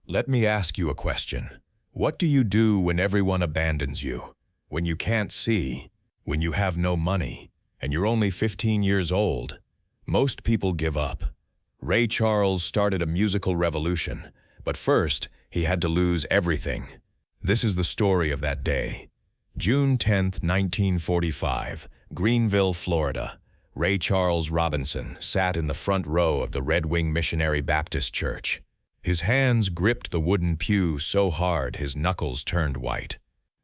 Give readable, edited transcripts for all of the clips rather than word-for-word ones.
Let me ask you a question. What do you do when everyone abandons you? When you can't see? When you have no money? And you're only 15 years old? Most people give up. Ray Charles started a musical revolution, but first he had to lose everything. This is the story of that day. June 10th, 1945, Greenville, Florida. Ray Charles Robinson sat in the front row of the Red Wing Missionary Baptist Church. His hands gripped the wooden pew so hard his knuckles turned white.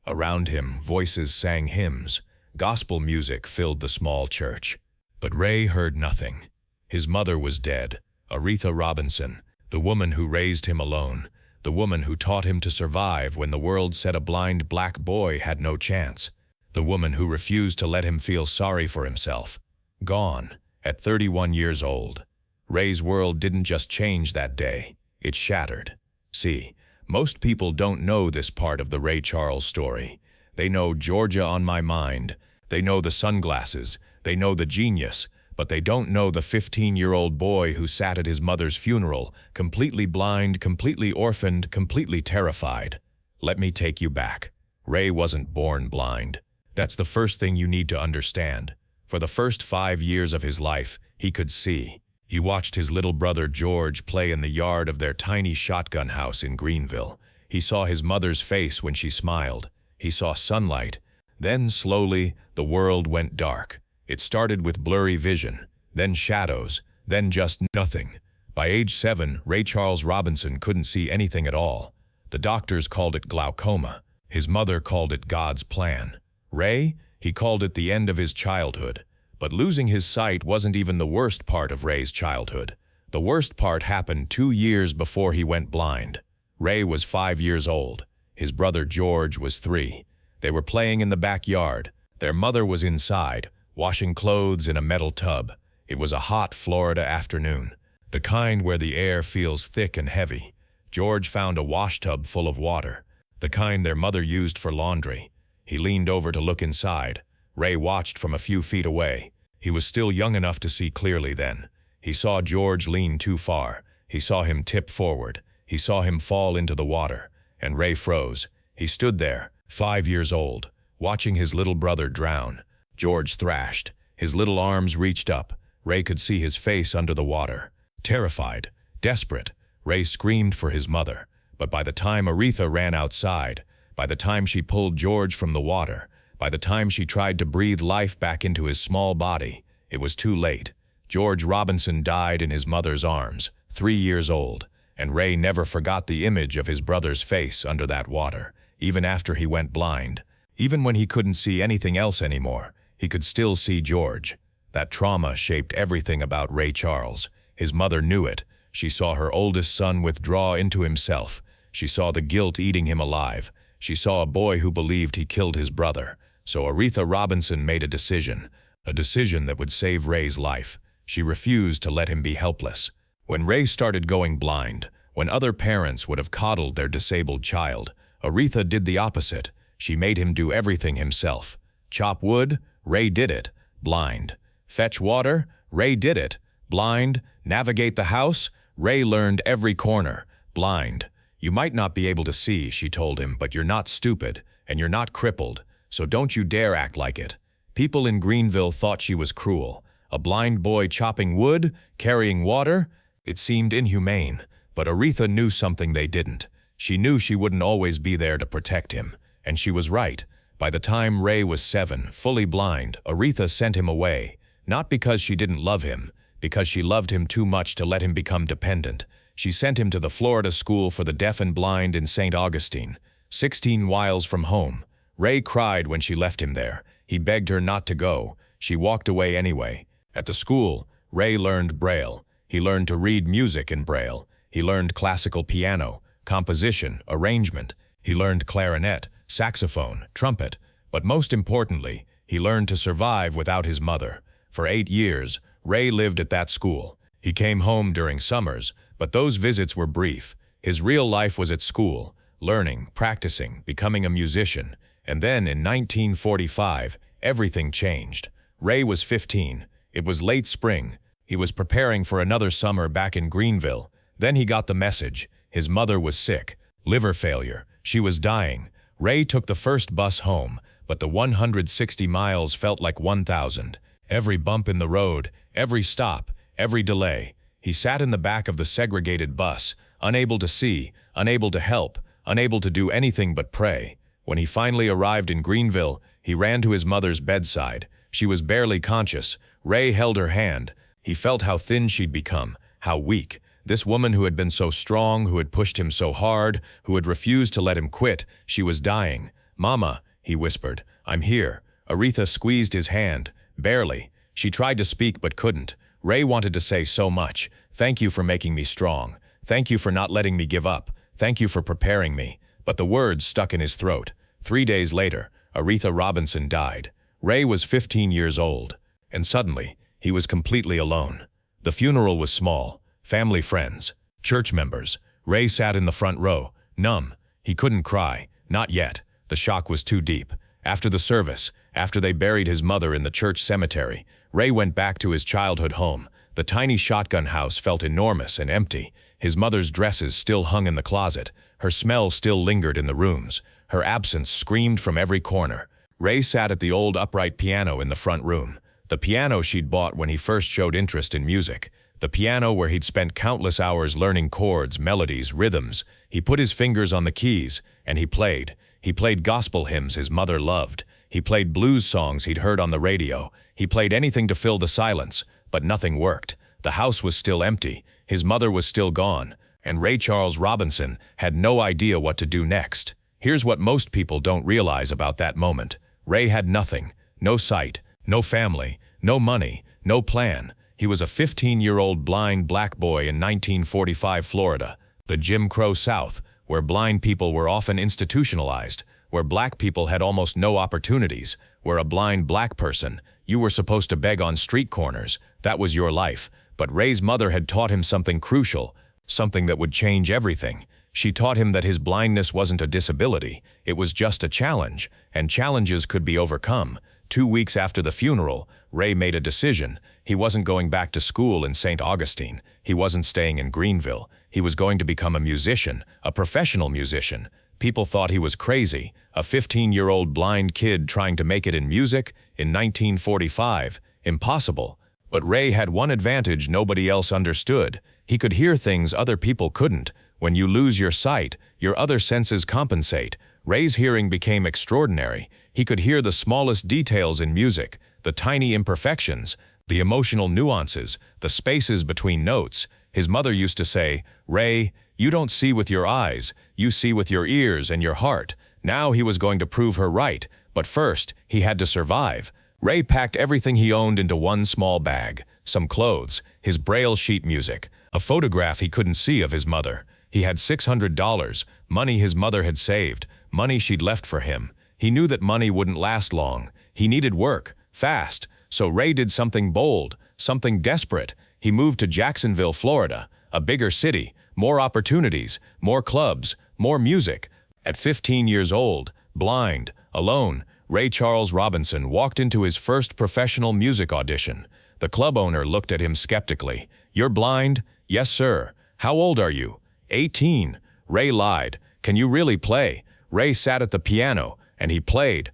Around him, voices sang hymns. Gospel music filled the small church. But Ray heard nothing. His mother was dead, Aretha Robinson, the woman who raised him alone, the woman who taught him to survive when the world said a blind black boy had no chance, the woman who refused to let him feel sorry for himself. Gone, at 31 years old. Ray's world didn't just change that day. It shattered. See, most people don't know this part of the Ray Charles story. They know Georgia on My Mind. They know the sunglasses. They know the genius. But they don't know the 15-year-old boy who sat at his mother's funeral, completely blind, completely orphaned, completely terrified. Let me take you back. Ray wasn't born blind. That's the first thing you need to understand. For the first 5 years of his life, he could see. He watched his little brother George play in the yard of their tiny shotgun house in Greenville. He saw his mother's face when she smiled. He saw sunlight. Then, slowly, the world went dark. It started with blurry vision, then shadows, then just nothing. By age 7, Ray Charles Robinson couldn't see anything at all. The doctors called it glaucoma. His mother called it God's plan. Ray? He called it the end of his childhood. But losing his sight wasn't even the worst part of Ray's childhood. The worst part happened 2 years before he went blind. Ray was 5 years old. His brother George was 3. They were playing in the backyard. Their mother was inside, washing clothes in a metal tub. It was a hot Florida afternoon, the kind where the air feels thick and heavy. George found a washtub full of water, the kind their mother used for laundry. He leaned over to look inside. Ray watched from a few feet away. He was still young enough to see clearly then. He saw George lean too far. He saw him tip forward. He saw him fall into the water. And Ray froze. He stood there, 5 years old, watching his little brother drown. George thrashed. His little arms reached up. Ray could see his face under the water. Terrified, desperate, Ray screamed for his mother. But by the time Aretha ran outside, by the time she pulled George from the water, by the time she tried to breathe life back into his small body, it was too late. George Robinson died in his mother's arms, 3 years old, and Ray never forgot the image of his brother's face under that water, even after he went blind. Even when he couldn't see anything else anymore, he could still see George. That trauma shaped everything about Ray Charles. His mother knew it. She saw her oldest son withdraw into himself. She saw the guilt eating him alive. She saw a boy who believed he killed his brother. So Aretha Robinson made a decision that would save Ray's life. She refused to let him be helpless. When Ray started going blind, when other parents would have coddled their disabled child, Aretha did the opposite. She made him do everything himself. Chop wood? Ray did it. Blind. Fetch water? Ray did it. Blind. Navigate the house? Ray learned every corner. Blind. You might not be able to see, she told him, but you're not stupid, and you're not crippled. So don't you dare act like it. People in Greenville thought she was cruel. A blind boy chopping wood, carrying water? It seemed inhumane, but Aretha knew something they didn't. She knew she wouldn't always be there to protect him, and she was right. By the time Ray was 7, fully blind, Aretha sent him away, not because she didn't love him, because she loved him too much to let him become dependent. She sent him to the Florida School for the Deaf and Blind in St. Augustine, 16 miles from home. Ray cried when she left him there. He begged her not to go. She walked away anyway. At the school, Ray learned Braille. He learned to read music in Braille. He learned classical piano, composition, arrangement. He learned clarinet, saxophone, trumpet. But most importantly, he learned to survive without his mother. For 8 years, Ray lived at that school. He came home during summers, but those visits were brief. His real life was at school, learning, practicing, becoming a musician. And then in 1945, everything changed. Ray was 15. It was late spring. He was preparing for another summer back in Greenville. Then he got the message. His mother was sick, liver failure. She was dying. Ray took the first bus home, but the 160 miles felt like 1,000. Every bump in the road, every stop, every delay. He sat in the back of the segregated bus, unable to see, unable to help, unable to do anything but pray. When he finally arrived in Greenville, he ran to his mother's bedside. She was barely conscious. Ray held her hand. He felt how thin she'd become, how weak. This woman who had been so strong, who had pushed him so hard, who had refused to let him quit, she was dying. "Mama," he whispered, "I'm here." Aretha squeezed his hand, barely. She tried to speak but couldn't. Ray wanted to say so much. "Thank you for making me strong. Thank you for not letting me give up. Thank you for preparing me." But the words stuck in his throat. 3 days later, Aretha Robinson died. Ray was 15 years old. And suddenly, he was completely alone. The funeral was small. Family, friends, church members. Ray sat in the front row, numb. He couldn't cry. Not yet. The shock was too deep. After the service, after they buried his mother in the church cemetery, Ray went back to his childhood home. The tiny shotgun house felt enormous and empty. His mother's dresses still hung in the closet. Her smell still lingered in the rooms. Her absence screamed from every corner. Ray sat at the old upright piano in the front room. The piano she'd bought when he first showed interest in music. The piano where he'd spent countless hours learning chords, melodies, rhythms. He put his fingers on the keys, and he played. He played gospel hymns his mother loved. He played blues songs he'd heard on the radio. He played anything to fill the silence, but nothing worked. The house was still empty. His mother was still gone, and Ray Charles Robinson had no idea what to do next. Here's what most people don't realize about that moment. Ray had nothing. No sight, no family, no money, no plan. He was a 15-year-old blind black boy in 1945 Florida, the Jim Crow South, where blind people were often institutionalized, where black people had almost no opportunities, where a blind black person, you were supposed to beg on street corners. That was your life. But Ray's mother had taught him something crucial, something that would change everything. She taught him that his blindness wasn't a disability, it was just a challenge, and challenges could be overcome. 2 weeks after the funeral, Ray made a decision. He wasn't going back to school in St. Augustine. He wasn't staying in Greenville. He was going to become a musician, a professional musician. People thought he was crazy, a 15-year-old blind kid trying to make it in music in 1945. Impossible. But Ray had one advantage nobody else understood. He could hear things other people couldn't. When you lose your sight, your other senses compensate. Ray's hearing became extraordinary. He could hear the smallest details in music, the tiny imperfections, the emotional nuances, the spaces between notes. His mother used to say, "Ray, you don't see with your eyes, you see with your ears and your heart." Now he was going to prove her right, but first, he had to survive. Ray packed everything he owned into one small bag, some clothes, his Braille sheet music, a photograph he couldn't see of his mother. He had $600, money his mother had saved, money she'd left for him. He knew that money wouldn't last long. He needed work, fast. So Ray did something bold, something desperate. He moved to Jacksonville, Florida, a bigger city, more opportunities, more clubs, more music. At 15 years old, blind, alone, Ray Charles Robinson walked into his first professional music audition. The club owner looked at him skeptically. "You're blind?" "Yes, sir." "How old are you?" 18. Ray lied. "Can you really play?" Ray sat at the piano, and he played.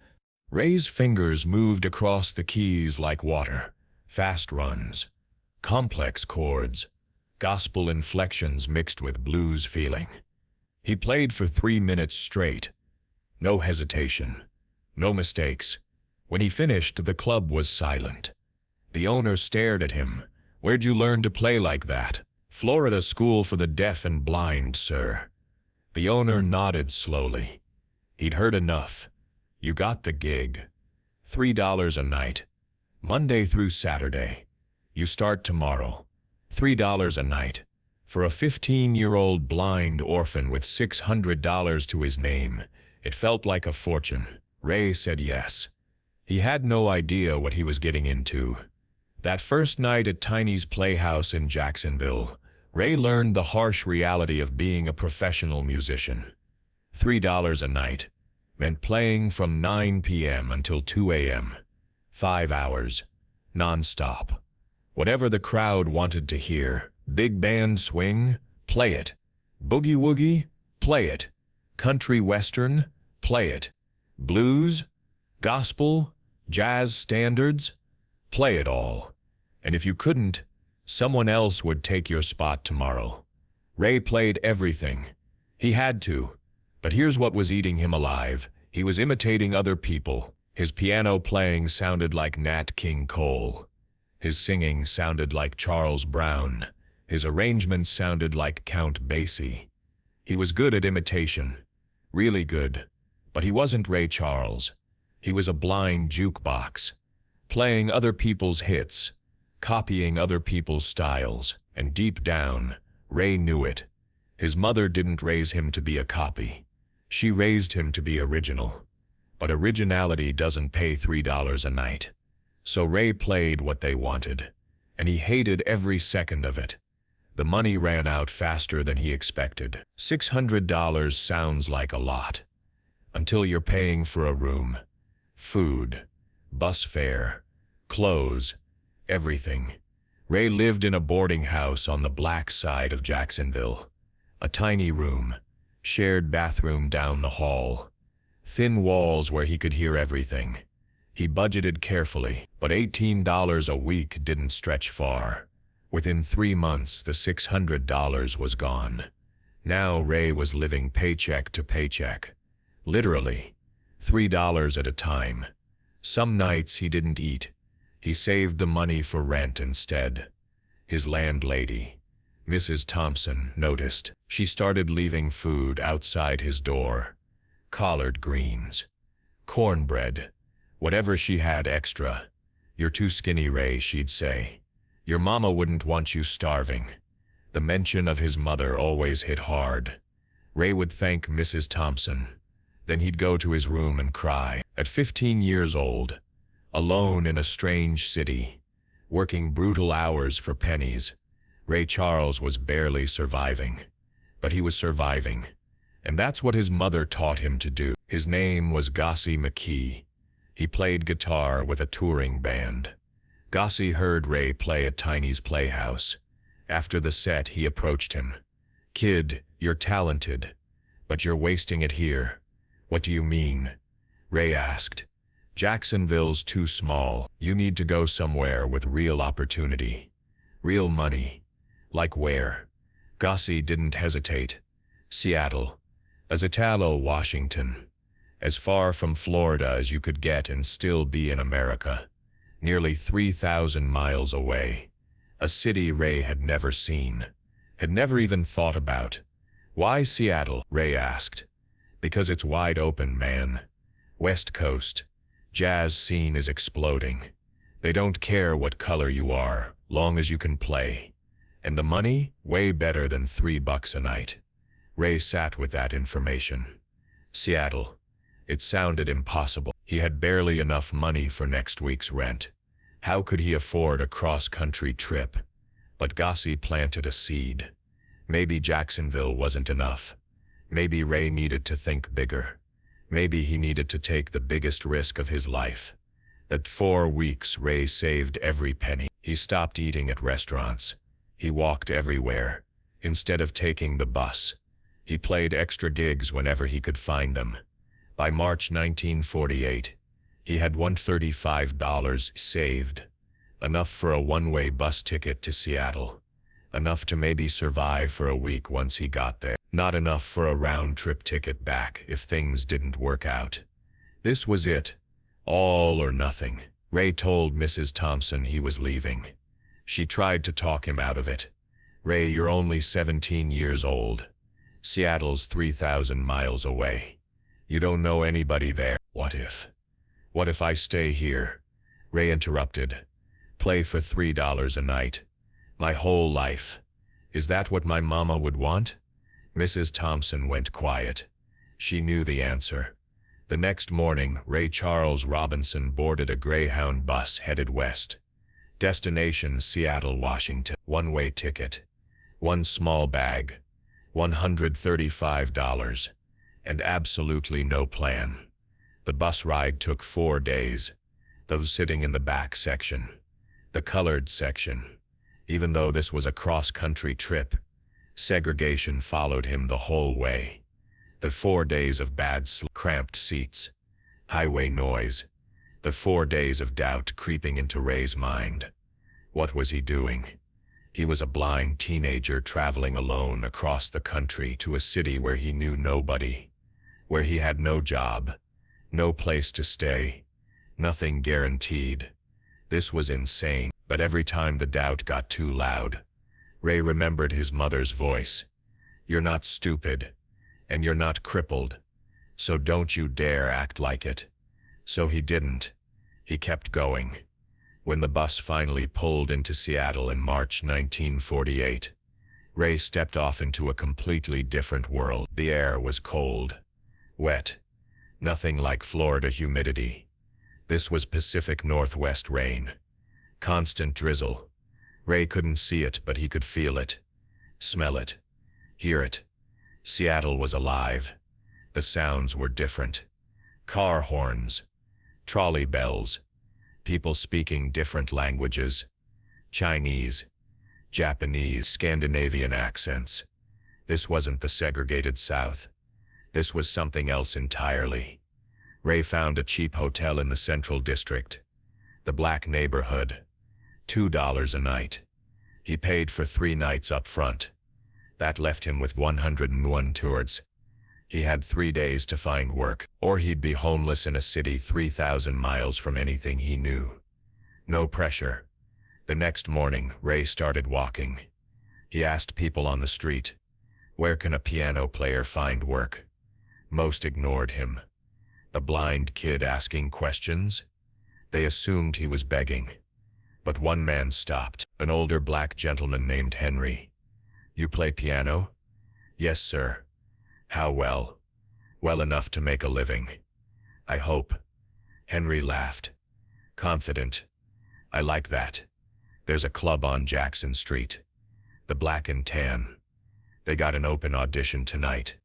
Ray's fingers moved across the keys like water. Fast runs, complex chords, gospel inflections mixed with blues feeling. He played for 3 minutes straight. No hesitation, no mistakes. When he finished, the club was silent. The owner stared at him. "Where'd you learn to play like that?" "Florida School for the Deaf and Blind, sir." The owner nodded slowly. He'd heard enough. "You got the gig. $3 a night. Monday through Saturday. You start tomorrow. $3 a night." For a 15-year-old blind orphan with $600 to his name, it felt like a fortune. Ray said yes. He had no idea what he was getting into. That first night at Tiny's Playhouse in Jacksonville, Ray learned the harsh reality of being a professional musician. $3 a night meant playing from 9 p.m. until 2 a.m. 5 hours, non-stop. Whatever the crowd wanted to hear, big band swing, play it. Boogie woogie? Play it. Country western? Play it. Blues? Gospel? Jazz standards? Play it all. And if you couldn't, someone else would take your spot tomorrow. Ray played everything. He had to. But here's what was eating him alive. He was imitating other people. His piano playing sounded like Nat King Cole. His singing sounded like Charles Brown. His arrangements sounded like Count Basie. He was good at imitation. Really good. But he wasn't Ray Charles. He was a blind jukebox. Playing other people's hits. Copying other people's styles. And deep down, Ray knew it. His mother didn't raise him to be a copy. She raised him to be original. But originality doesn't pay $3 a night. So Ray played what they wanted. And he hated every second of it. The money ran out faster than he expected. $600 sounds like a lot. Until you're paying for a room, food, bus fare, clothes, everything. Ray lived in a boarding house on the black side of Jacksonville. A tiny room, shared bathroom down the hall. Thin walls where he could hear everything. He budgeted carefully, but $18 a week didn't stretch far. Within 3 months, the $600 was gone. Now Ray was living paycheck to paycheck. Literally, $3 at a time. Some nights he didn't eat. He saved the money for rent instead. His landlady, Mrs. Thompson, noticed. She started leaving food outside his door. Collard greens, cornbread, whatever she had extra. "You're too skinny, Ray," she'd say. "Your mama wouldn't want you starving." The mention of his mother always hit hard. Ray would thank Mrs. Thompson. Then he'd go to his room and cry. At 15 years old, alone in a strange city, working brutal hours for pennies, Ray Charles was barely surviving. But he was surviving. And that's what his mother taught him to do. His name was Gussie McKee. He played guitar with a touring band. Gussie heard Ray play at Tiny's Playhouse. After the set, he approached him. "Kid, you're talented, but you're wasting it here." "What do you mean?" Ray asked. "Jacksonville's too small. You need to go somewhere with real opportunity. Real money." "Like where?" Gussie didn't hesitate. "Seattle. Azatalo, Washington. As far from Florida as you could get and still be in America. Nearly 3,000 miles away. A city Ray had never seen. Had never even thought about. "Why Seattle?" Ray asked. "Because it's wide open, man. West Coast. Jazz scene is exploding. They don't care what color you are, long as you can play. And the money? Way better than $3 a night." Ray sat with that information. Seattle. It sounded impossible. He had barely enough money for next week's rent. How could he afford a cross-country trip? But Gussie planted a seed. Maybe Jacksonville wasn't enough. Maybe Ray needed to think bigger. Maybe he needed to take the biggest risk of his life. That 4 weeks, Ray saved every penny. He stopped eating at restaurants. He walked everywhere. Instead of taking the bus, he played extra gigs whenever he could find them. By March 1948, he had $135 saved. Enough for a one-way bus ticket to Seattle. Enough to maybe survive for a week once he got there. Not enough for a round-trip ticket back if things didn't work out. This was it. All or nothing. Ray told Mrs. Thompson he was leaving. She tried to talk him out of it. "Ray, you're only 17 years old. Seattle's 3,000 miles away. You don't know anybody there." "What if? What if I stay here?" Ray interrupted. "Play for $3 a night. My whole life. Is that what my mama would want?" Mrs. Thompson went quiet. She knew the answer. The next morning, Ray Charles Robinson boarded a Greyhound bus headed west. Destination Seattle, Washington. One-way ticket. One small bag. $135. And absolutely no plan. The bus ride took 4 days. Those sitting in the back section. The colored section. Even though this was a cross-country trip, Segregation followed him the whole way. The 4 days of bad sleep, cramped seats, highway noise, the 4 days of doubt creeping into Ray's mind. What was he doing? He was a blind teenager traveling alone across the country to a city where he knew nobody, where he had no job, no place to stay, nothing guaranteed. This was insane, but every time the doubt got too loud, Ray remembered his mother's voice. "You're not stupid, and you're not crippled, so don't you dare act like it." So he didn't. He kept going. When the bus finally pulled into Seattle in March 1948, Ray stepped off into a completely different world. The air was cold, wet, nothing like Florida humidity. This was Pacific Northwest rain. Constant drizzle. Ray couldn't see it, but he could feel it, smell it, hear it. Seattle was alive. The sounds were different. Car horns, trolley bells, people speaking different languages, Chinese, Japanese, Scandinavian accents. This wasn't the segregated South. This was something else entirely. Ray found a cheap hotel in the Central District, the black neighborhood, $2 a night. He paid for 3 nights up front. That left him with 101 tours. He had 3 days to find work, or he'd be homeless in a city 3,000 miles from anything he knew. No pressure. The next morning, Ray started walking. He asked people on the street, "Where can a piano player find work?" Most ignored him. The blind kid asking questions? They assumed he was begging. But one man stopped, an older black gentleman named Henry. "You play piano?" "Yes, sir." "How well?" "Well enough to make a living." "I hope." Henry laughed. Confident. "I like that. There's a club on Jackson Street, the Black and Tan. They got an open audition tonight.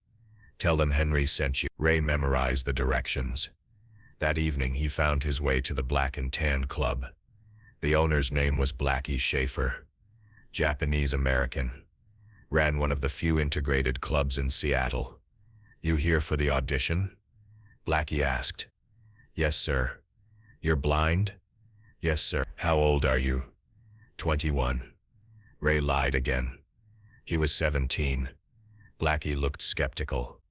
Tell them Henry sent you." Ray memorized the directions. That evening he found his way to the Black and Tan Club. The owner's name was Blackie Schaefer. Japanese-American. Ran one of the few integrated clubs in Seattle. "You here for the audition?" Blackie asked. "Yes, sir." "You're blind?" "Yes, sir." "How old are you?" 21. Ray lied again. He was 17. Blackie looked skeptical,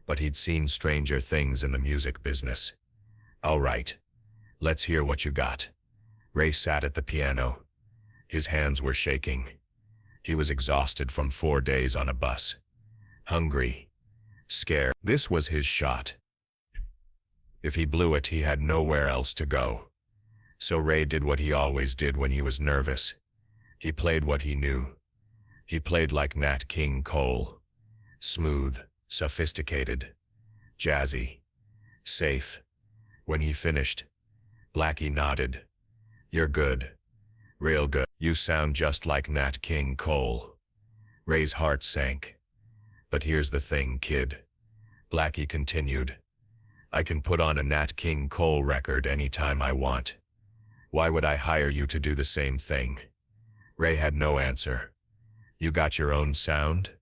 but he'd seen stranger things in the music business. "All right. Let's hear what you got." Ray sat at the piano. His hands were shaking. He was exhausted from 4 days on a bus. Hungry. Scared. This was his shot. If he blew it, he had nowhere else to go. So Ray did what he always did when he was nervous. He played what he knew. He played like Nat King Cole. Smooth, sophisticated, jazzy, safe. When he finished, Blackie nodded. "You're good. Real good. You sound just like Nat King Cole." Ray's heart sank. "But here's the thing, kid," Blackie continued. "I can put on a Nat King Cole record anytime I want. Why would I hire you to do the same thing?" Ray had no answer. "You got your own sound?"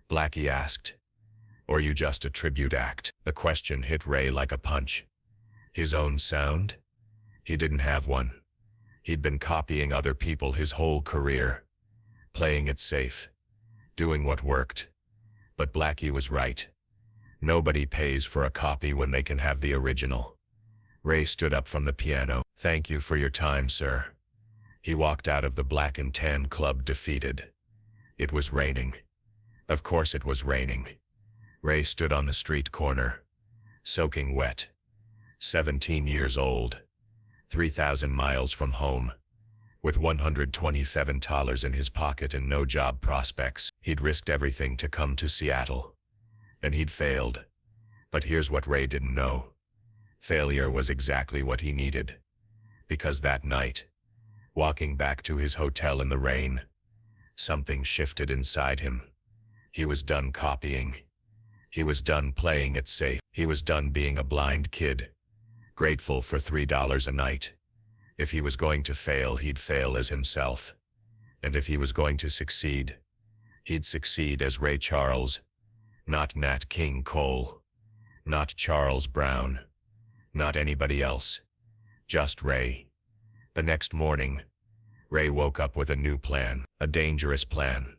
Blackie asked. "Or you just a tribute act?" The question hit Ray like a punch. His own sound? He didn't have one. He'd been copying other people his whole career, playing it safe, doing what worked. But Blackie was right. Nobody pays for a copy when they can have the original. Ray stood up from the piano. "Thank you for your time, sir." He walked out of the Black and Tan Club defeated. It was raining. Of course it was raining. Ray stood on the street corner, soaking wet. 17 years old. 3,000 miles from home. With $127 in his pocket and no job prospects, he'd risked everything to come to Seattle. And he'd failed. But here's what Ray didn't know. Failure was exactly what he needed. Because that night, walking back to his hotel in the rain, something shifted inside him. He was done copying. He was done playing it safe. He was done being a blind kid, grateful for $3 a night. If he was going to fail, he'd fail as himself. And if he was going to succeed, He'd succeed as Ray Charles, not Nat King Cole, not Charles Brown, not anybody else, just Ray. The next morning, Ray woke up with a new plan, a dangerous plan.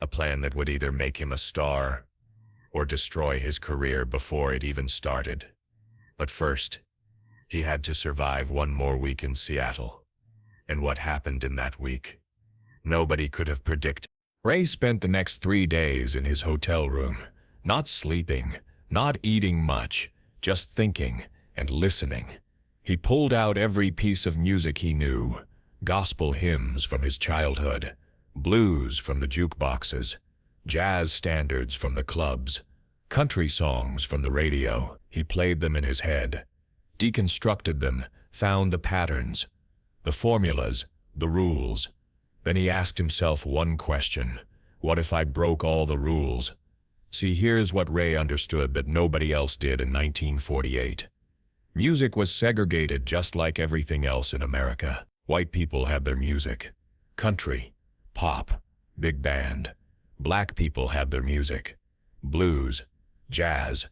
A plan that would either make him a star or destroy his career before it even started. But first, he had to survive one more week in Seattle. And what happened in that week? Nobody could have predicted. Ray spent the next 3 days in his hotel room, not sleeping, not eating much, just thinking and listening. He pulled out every piece of music he knew, gospel hymns from his childhood, blues from the jukeboxes, jazz standards from the clubs, country songs from the radio. He played them in his head, deconstructed them, found the patterns, the formulas, the rules. Then he asked himself one question: what if I broke all the rules? See, here's what Ray understood that nobody else did in 1948. Music was segregated just like everything else in America. White people had their music, country, pop, big band. Black people had their music, blues, jazz,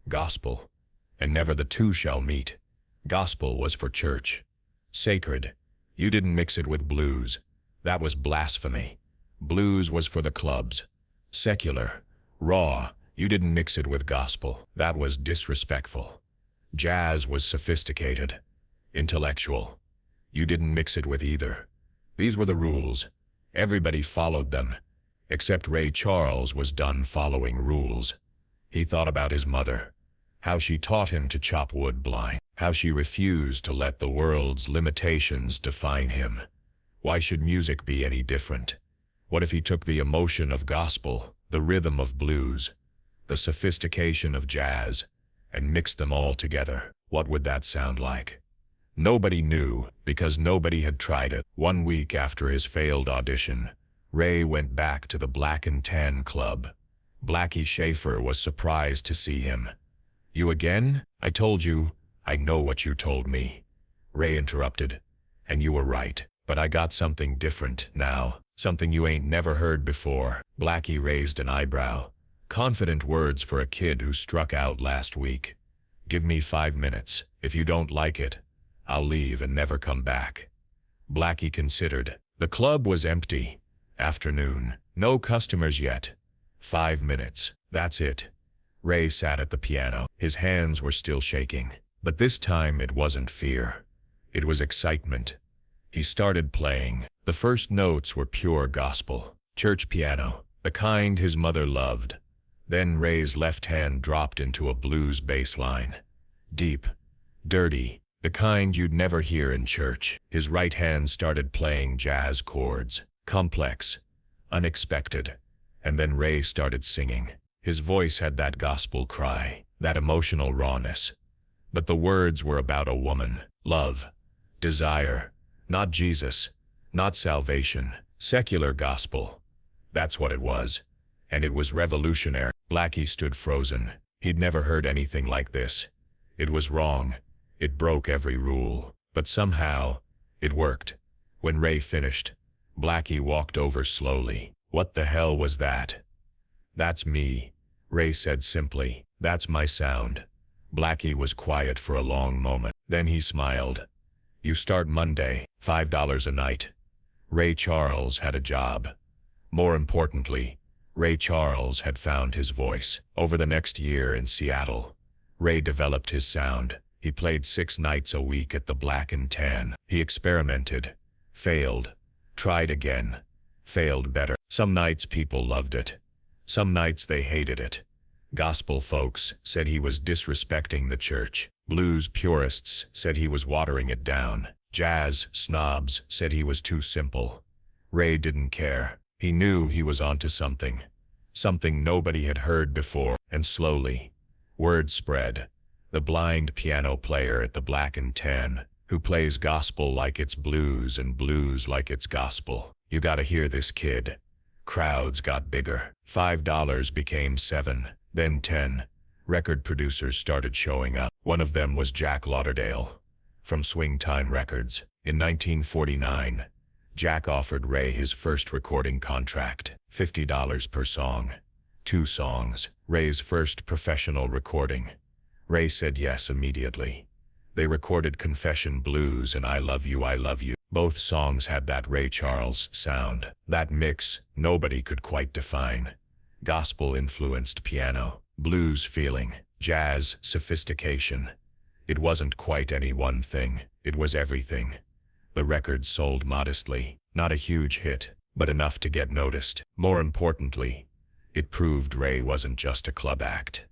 gospel. And never the two shall meet. Gospel was for church, sacred. You didn't mix it with blues. That was blasphemy. Blues was for the clubs, secular, raw. You didn't mix it with gospel. That was disrespectful. Jazz was sophisticated, intellectual. You didn't mix it with either. These were the rules. Everybody followed them, except Ray Charles was done following rules. He thought about his mother, how she taught him to chop wood blind, how she refused to let the world's limitations define him. Why should music be any different? What if he took the emotion of gospel, the rhythm of blues, the sophistication of jazz, and mixed them all together? What would that sound like? Nobody knew, because nobody had tried it. 1 week after his failed audition, Ray went back to the Black and Tan Club. Blackie Schaefer was surprised to see him. "You again? I told you. I know what you told me," Ray interrupted. "And you were right. But I got something different now, something you ain't never heard before." Blackie raised an eyebrow. Confident words for a kid who struck out last week. "Give me 5 minutes. If you don't like it, I'll leave and never come back." Blackie considered. The club was empty. Afternoon. No customers yet. 5 minutes. That's it. Ray sat at the piano. His hands were still shaking. But this time it wasn't fear. It was excitement. He started playing. The first notes were pure gospel. Church piano, the kind his mother loved. Then Ray's left hand dropped into a blues bass line. Deep, dirty, the kind you'd never hear in church. His right hand started playing jazz chords, complex, unexpected. And then Ray started singing. His voice had that gospel cry, that emotional rawness. But the words were about a woman, love, desire. Not Jesus, not salvation, secular gospel. That's what it was. And it was revolutionary. Blackie stood frozen. He'd never heard anything like this. It was wrong. It broke every rule. But somehow, it worked. When Ray finished, Blackie walked over slowly. "What the hell was that?" "That's me," Ray said simply. "That's my sound." Blackie was quiet for a long moment. Then he smiled. "You start Monday, $5 a night." Ray Charles had a job. More importantly, Ray Charles had found his voice. Over the next year in Seattle, Ray developed his sound. He played 6 nights a week at the Black and Tan. He experimented, failed, tried again, failed better. Some nights people loved it. Some nights they hated it. Gospel folks said he was disrespecting the church. Blues purists said he was watering it down. Jazz snobs said he was too simple. Ray didn't care. He knew he was onto something. Something nobody had heard before. And slowly, word spread. The blind piano player at the Black and Tan, who plays gospel like it's blues and blues like it's gospel. You gotta hear this kid. Crowds got bigger. $5 became $7, then $10. Record producers started showing up. One of them was Jack Lauderdale, from Swing Time Records. In 1949, Jack offered Ray his first recording contract, $50 per song. 2 songs, Ray's first professional recording. Ray said yes immediately. They recorded Confession Blues and I Love You, I Love You. Both songs had that Ray Charles sound. That mix, nobody could quite define. Gospel-influenced piano, blues feeling, jazz sophistication. It wasn't quite any one thing, it was everything. The record sold modestly, not a huge hit, but enough to get noticed. More importantly, it proved Ray wasn't just a club act.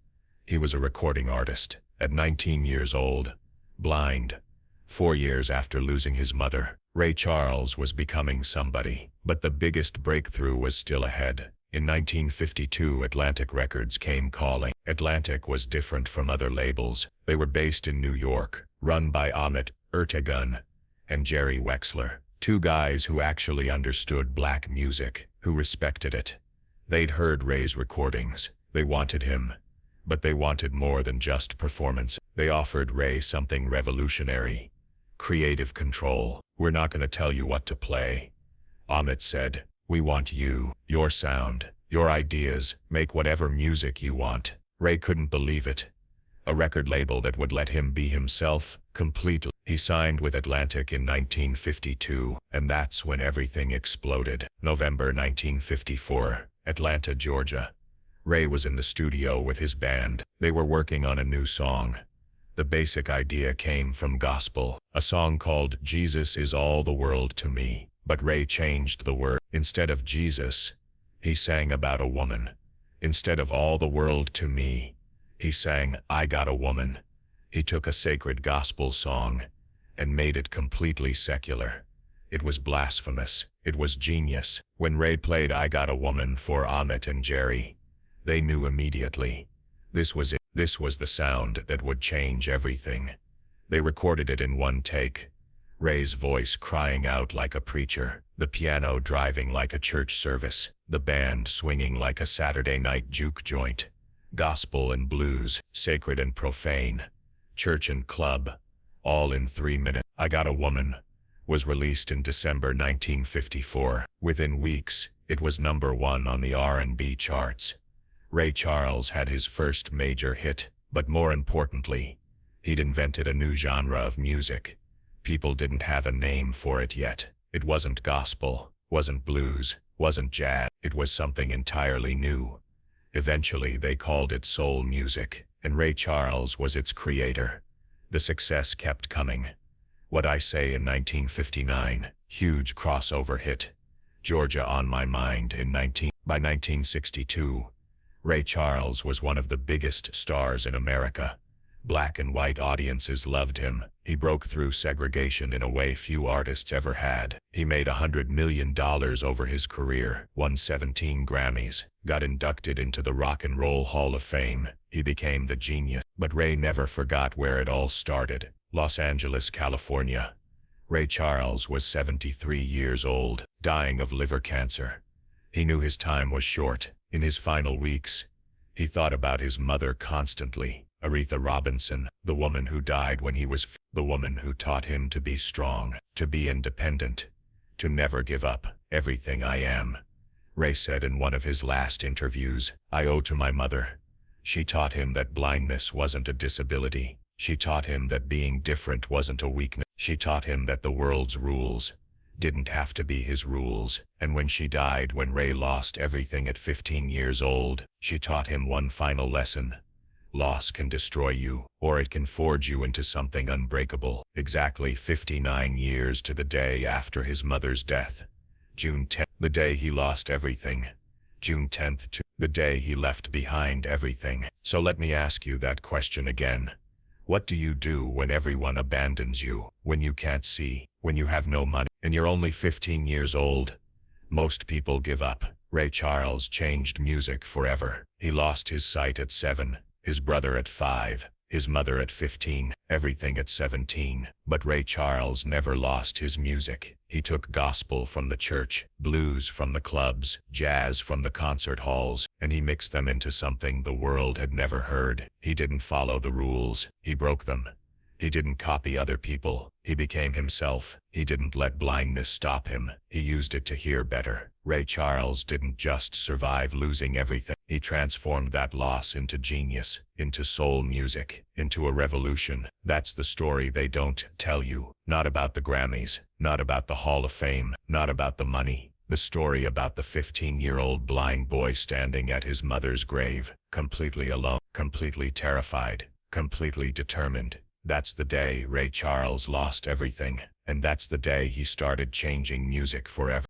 He was a recording artist, at 19 years old, blind. 4 years after losing his mother, Ray Charles was becoming somebody. But the biggest breakthrough was still ahead. In 1952, Atlantic Records came calling. Atlantic was different from other labels. They were based in New York, run by Amit Ertegun and Jerry Wexler, 2 guys who actually understood black music, who respected it. They'd heard Ray's recordings. They wanted him. But they wanted more than just performance. They offered Ray something revolutionary. Creative control. We're not going to tell you what to play. Amit said, we want you, your sound, your ideas, make whatever music you want. Ray couldn't believe it. A record label that would let him be himself, completely. He signed with Atlantic in 1952, and that's when everything exploded. November 1954, Atlanta, Georgia. Ray was in the studio with his band. They were working on a new song. The basic idea came from gospel, a song called Jesus Is All the World to Me. But Ray changed the word. Instead of Jesus, he sang about a woman. Instead of all the world to me, he sang, I Got a Woman. He took a sacred gospel song and made it completely secular. It was blasphemous. It was genius. When Ray played I Got a Woman for Amit and Jerry, they knew immediately. This was it. This was the sound that would change everything. They recorded it in one take. Ray's voice crying out like a preacher, the piano driving like a church service, the band swinging like a Saturday night juke joint. Gospel and blues, sacred and profane, church and club, all in 3 minutes. I Got a Woman was released in December 1954. Within weeks, it was #1 on the R&B charts. Ray Charles had his first major hit, but more importantly, he'd invented a new genre of music. People didn't have a name for it yet. It wasn't gospel, wasn't blues, wasn't jazz. It was something entirely new. Eventually, they called it soul music, and Ray Charles was its creator. The success kept coming. What I Say in 1959, huge crossover hit. Georgia on My Mind by 1962. Ray Charles was one of the biggest stars in America. Black and white audiences loved him. He broke through segregation in a way few artists ever had. He made $100 million over his career, won 17 Grammys, got inducted into the Rock and Roll Hall of Fame. He became the genius. But Ray never forgot where it all started. Los Angeles, California. Ray Charles was 73 years old, dying of liver cancer. He knew his time was short. In his final weeks, he thought about his mother constantly. Aretha Robinson, the woman who died when he was the woman who taught him to be strong, to be independent, to never give up. Everything I am, Ray said in one of his last interviews, I owe to my mother. She taught him that blindness wasn't a disability. She taught him that being different wasn't a weakness. She taught him that the world's rules didn't have to be his rules. And when she died, when Ray lost everything at 15 years old, she taught him one final lesson. Loss can destroy you, or it can forge you into something unbreakable. Exactly 59 years to the day after his mother's death. June 10th, the day he lost everything. June 10th, the day he left behind everything. So let me ask you that question again. What do you do when everyone abandons you, when you can't see, when you have no money, and you're only 15 years old? Most people give up. Ray Charles changed music forever. He lost his sight at 7, his brother at 5, his mother at 15, everything at 17. But Ray Charles never lost his music. He took gospel from the church, blues from the clubs, jazz from the concert halls, and he mixed them into something the world had never heard. He didn't follow the rules. He broke them. He didn't copy other people. He became himself. He didn't let blindness stop him. He used it to hear better. Ray Charles didn't just survive losing everything. He transformed that loss into genius, into soul music, into a revolution. That's the story they don't tell you. Not about the Grammys, not about the Hall of Fame, not about the money. The story about the 15-year-old blind boy standing at his mother's grave, completely alone, completely terrified, completely determined. That's the day Ray Charles lost everything, and that's the day he started changing music forever.